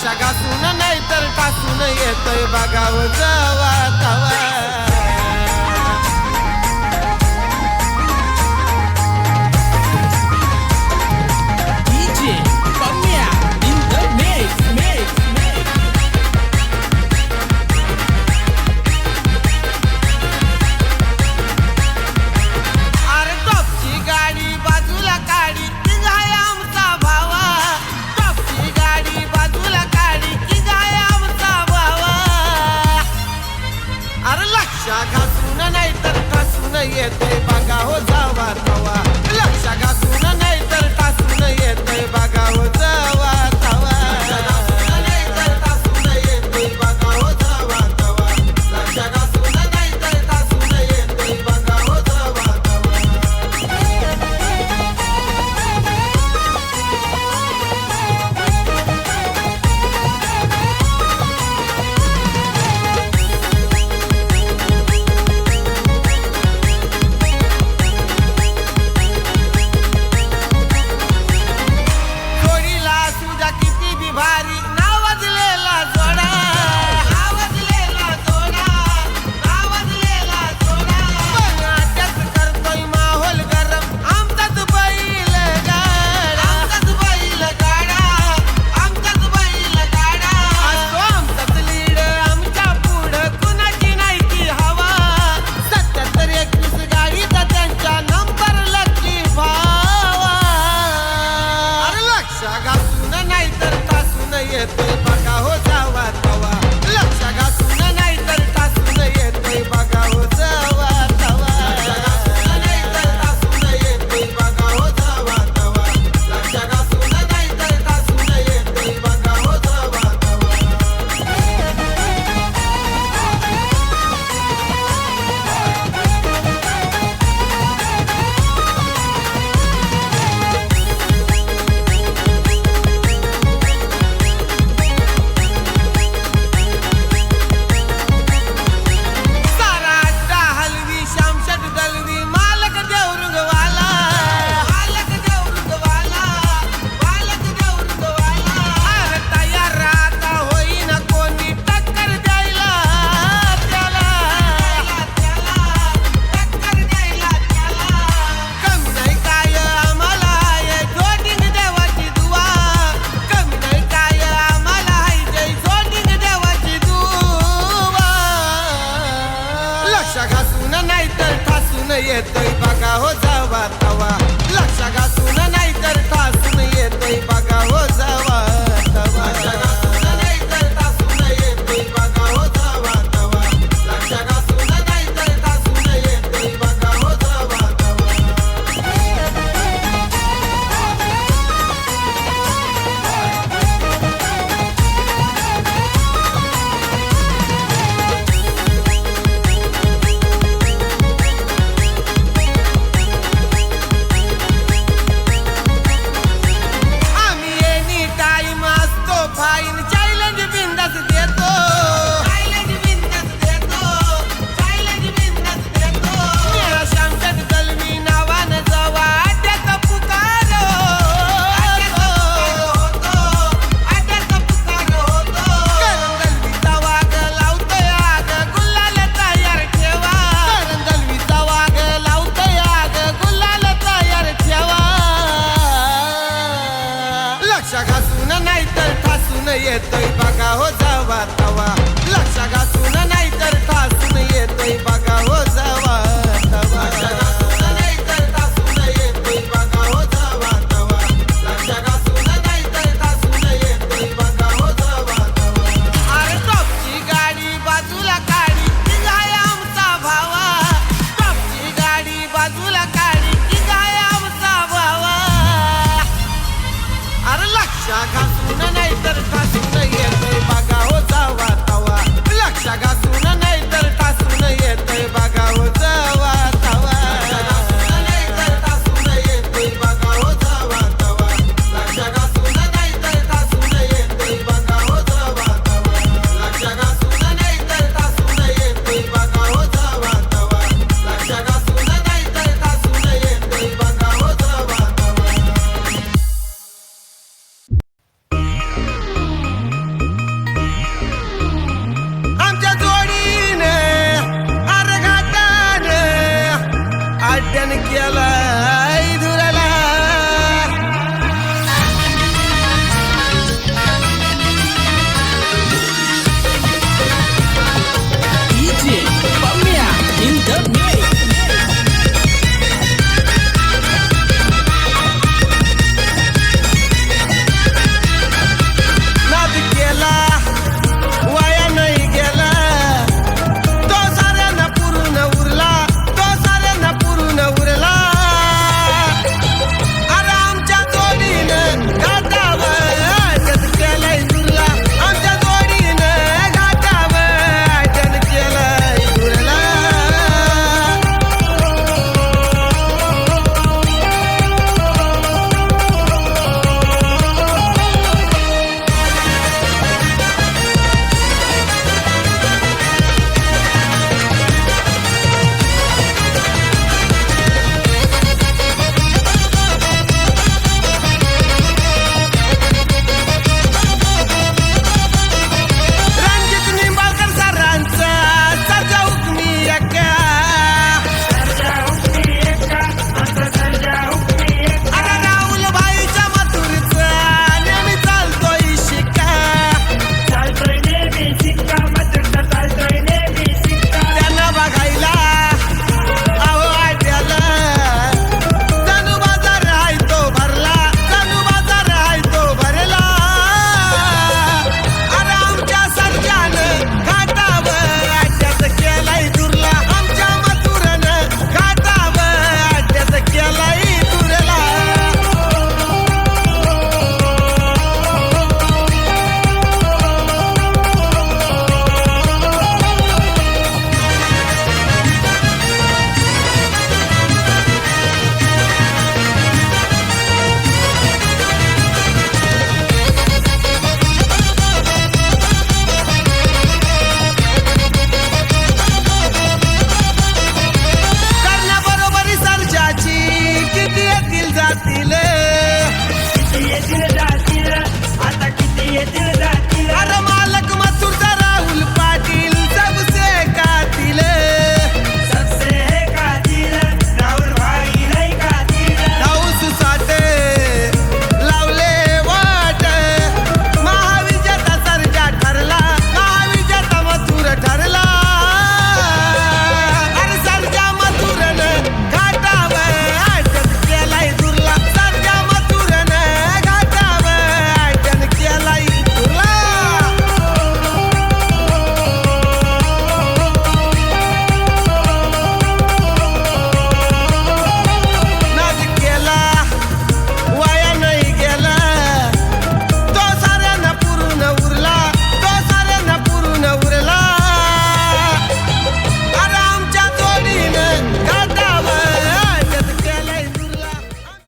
लक्ष घासून नाही तर टासून येतोय बघाव जावा तवा घासून नाही तर टासून येतोय बघा हो जावा तवा लक्ष घासून नाही तर टासून येतोय बघा हो जावा तवा नाही तर टासून येतोय बघा हो जावा तवा लक्ष घासून नाही तर टासून येतोय बघा हो जावा तवा येतोय बघा हो जावा तवा लक्ष घासून नाही तर टासून येतोय बघा हो जावा तवा नाही तर टासून येतोय बघा हो जावा तवा लक्ष घासून नाही तर टासून येतोय बघा हो जावा तवा घासून नाही तर ठासून येतोय बघा हो जावा तवा लक्ष घासून नाही तर ठासून येतोय बघा हो जावा तवा नाही तर ठासून येतोय बघा हो जावा तवा लक्ष घासून नाही तर ठासून येतोय बघा हो जावा तवा घासून नाही तर ठासून येतोय बघा हो जावा तवा लक्ष घासून नाही तर ठासून येतोय बघा हो जावा तवा नाही तर ठासून येतोय बघा हो जावा तवा लक्ष घासून नाही तर ठासून येतोय बघा हो जावा तवा अरे टॉपची गाडी बाजूला काढी की जाय आमचा भावा टॉपची गाडी बाजूला काढी की जाय आमचा भावा अरे लक्ष घासून नाही तर ठासून येतोय बघा हो जावा तवा लक्ष घासून नाही तर ठासून येतोय बघा हो जावा तवा नाही तर ठासून येतोय बघा हो जावा तवा लक्ष घासून नाही तर ठासून येतोय बघा हो जावा तवा लक्ष घासून नाही तर ठासून येतोय बघा हो जावा तवा लक्ष घासून नाही तर ठासून येतोय बघा हो जावा तवा गेला